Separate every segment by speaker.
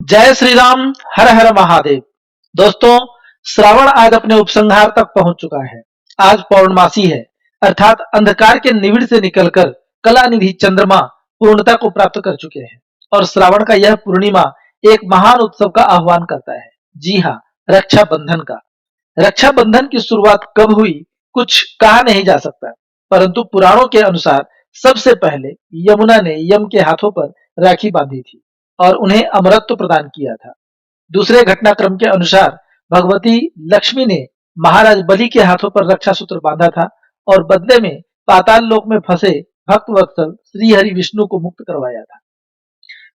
Speaker 1: जय श्री राम। हर हर महादेव। दोस्तों, श्रावण आज अपने उपसंहार तक पहुंच चुका है। आज पौर्णमासी है, अर्थात अंधकार के निविड़ से निकलकर कलानिधि चंद्रमा पूर्णता को प्राप्त कर चुके हैं और श्रावण का यह पूर्णिमा एक महान उत्सव का आह्वान करता है। जी हाँ, रक्षाबंधन का। रक्षाबंधन की शुरुआत कब हुई कुछ कहा नहीं जा सकता, परंतु पुराणों के अनुसार सबसे पहले यमुना ने यम के हाथों पर राखी बांधी थी और उन्हें अमरत्व प्रदान किया था। दूसरे घटनाक्रम के अनुसार भगवती लक्ष्मी ने महाराज बलि के हाथों पर रक्षा सूत्र बांधा था और बदले में पाताल लोक में फंसे भक्त वत्सल श्री हरि विष्णु को मुक्त करवाया था।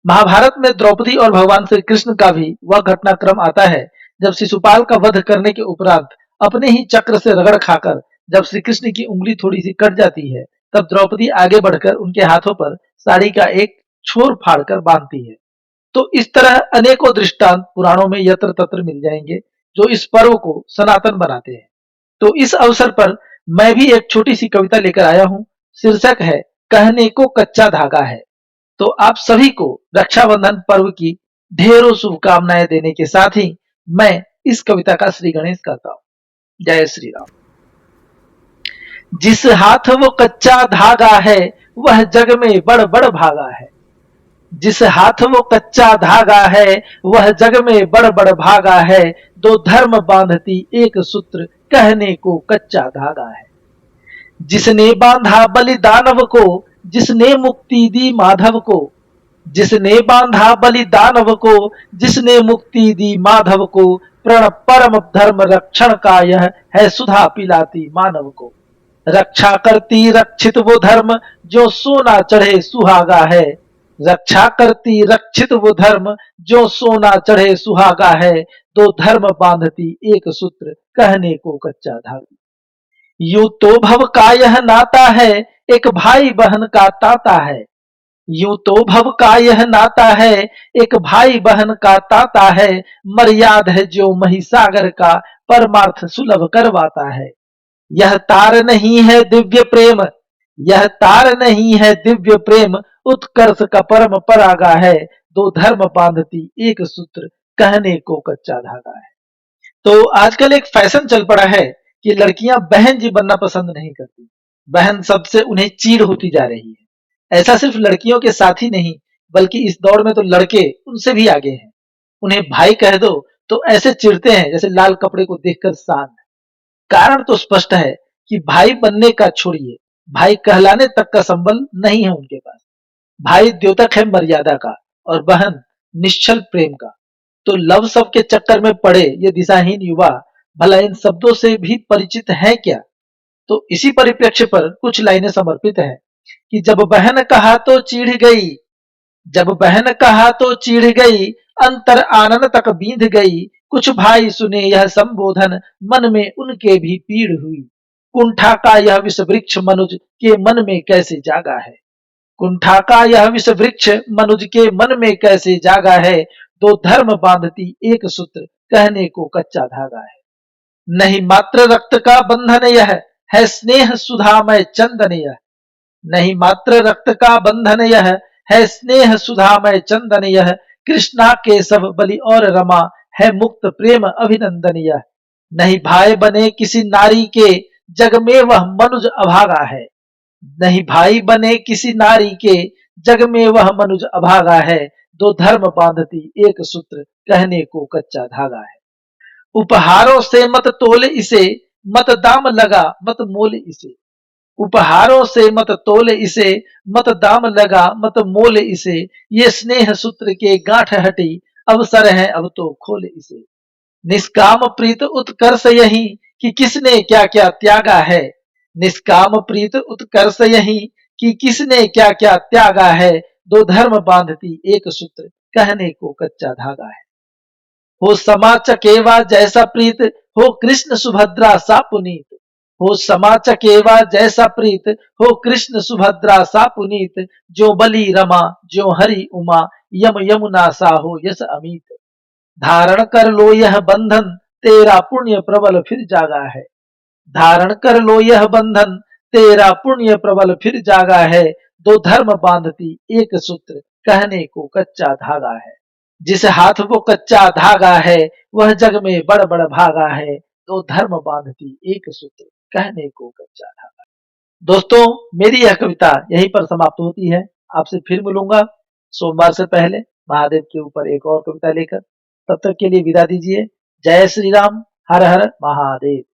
Speaker 1: महाभारत में द्रौपदी और भगवान श्री कृष्ण का भी वह घटनाक्रम आता है जब शिशुपाल का वध करने के उपरांत अपने ही चक्र से रगड़ खाकर जब श्री कृष्ण की उंगली थोड़ी सी कट जाती है, तब द्रौपदी आगे बढ़कर उनके हाथों पर साड़ी का एक छोर फाड़कर बांधती है। तो इस तरह अनेकों दृष्टांत पुराणों में यत्र तत्र मिल जाएंगे जो इस पर्व को सनातन बनाते हैं। तो इस अवसर पर मैं भी एक छोटी सी कविता लेकर आया हूं। शीर्षक है कहने को कच्चा धागा है। तो आप सभी को रक्षाबंधन पर्व की ढेरों शुभकामनाएं देने के साथ ही मैं इस कविता का श्री गणेश करता हूं। जय श्री राम। जिस हाथ वो कच्चा धागा है वह जग में बड़ बड़ भागा है। जिस हाथ वो कच्चा धागा है वह जग में बड़ बड़ भागा है। दो धर्म बांधती एक सूत्र कहने को कच्चा धागा है। जिसने बांधा बलिदानव को, जिसने मुक्ति दी माधव को, जिसने बांधा बलिदानव को, जिसने मुक्ति दी माधव को, प्रण परम धर्म रक्षण का यह है सुधा पिलाती मानव को। रक्षा करती रक्षित वो धर्म जो सोना चढ़े सुहागा है। रक्षा करती रक्षित वो धर्म जो सोना चढ़े सुहागा है। दो धर्म बांधती एक सूत्र कहने को कच्चा धागा। यूं तो भव का यह नाता है एक भाई बहन का ताता है। यूं तो भव का यह नाता है एक भाई बहन का ताता है। मर्याद है जो महिसागर का परमार्थ सुलभ करवाता है। यह तार नहीं है दिव्य प्रेम, यह तार नहीं है दिव्य प्रेम, उत्कर्ष का परम परागा है। दो धर्म बांधती एक सूत्र कहने को कच्चा धागा है। तो आजकल एक फैशन चल पड़ा है कि लड़कियां बहन जी बनना पसंद नहीं करती। बहन सबसे उन्हें चीड़ होती जा रही है। ऐसा सिर्फ लड़कियों के साथ ही नहीं, बल्कि इस दौर में तो लड़के उनसे भी आगे हैं। उन्हें भाई कह दो तो ऐसे चिढ़ते हैं जैसे लाल कपड़े को देखकर सांड। कारण तो स्पष्ट है कि भाई बनने का छोड़िए, भाई कहलाने तक का संबल नहीं है उनके पास। भाई द्योतक है मर्यादा का और बहन निश्चल प्रेम का। तो लव सब के चक्कर में पड़े ये दिशाहीन युवा भला इन शब्दों से भी परिचित है क्या? तो इसी परिप्रेक्ष्य पर कुछ लाइनें समर्पित हैं कि जब बहन कहा तो चिढ़ गई, जब बहन कहा तो चिढ़ गई, अंतर आनन तक बींध गई। कुछ भाई सुने यह संबोधन, मन में उनके भी पीड़ हुई। कुंठा का यह विष वृक्ष मनुज के मन में कैसे जागा है। कुंठा का यह विष वृक्ष मनुज के मन में कैसे जागा है। दो धर्म बांधती एक सूत्र कहने को कच्चा धागा है। नहीं मात्र रक्त का बंधन यह है स्नेह सुधामय चंदन यह। नहीं मात्र रक्त का बंधन यह है स्नेह सुधामय चंदन यह। कृष्णा के सब बलि और रमा है मुक्त प्रेम अभिनंदन यह। नहीं भाई बने किसी नारी के जग में वह मनुज अभागा है। नहीं भाई बने किसी नारी के जग में वह मनुज अभागा है। दो धर्म बांधती एक सूत्र कहने को कच्चा धागा है। उपहारों से मत तोल इसे, मत दाम लगा मत मोल इसे। उपहारों से मत तोल इसे, मत दाम लगा मत मोल इसे। ये स्नेह सूत्र के गांठ हटी, अवसर है अब तो खोल इसे। निष्काम प्रीत उत्कर्ष यही कि किसने क्या क्या त्यागा है। निष्काम प्रीत उत्कर्ष यही कि किसने क्या क्या त्यागा है। दो धर्म बांधती एक सूत्र कहने को कच्चा धागा है। हो समा चकेवा जैसा प्रीत, हो कृष्ण सुभद्रा सा पुनीत। हो समा चकेवा जैसा प्रीत, हो कृष्ण सुभद्रा सा पुनीत। जो बलि रमा जो हरि उमा, यम यमुना सा हो यस अमित। धारण कर लो यह बंधन, तेरा पुण्य प्रबल फिर जागा है। धारण कर लो यह बंधन, तेरा पुण्य प्रबल फिर जागा है। दो धर्म बांधती एक सूत्र कहने को कच्चा धागा है। जिस हाथ वो कच्चा धागा है, वह जग में बड़ बड़ भागा है। दो धर्म बांधती एक सूत्र, कहने को कच्चा धागा। दोस्तों, मेरी यह कविता यहीं पर समाप्त होती है। आपसे फिर मिलूंगा सोमवार से पहले महादेव के ऊपर एक और कविता लेकर। तब तक के लिए विदा दीजिए। जय श्री राम। हर हर महादेव।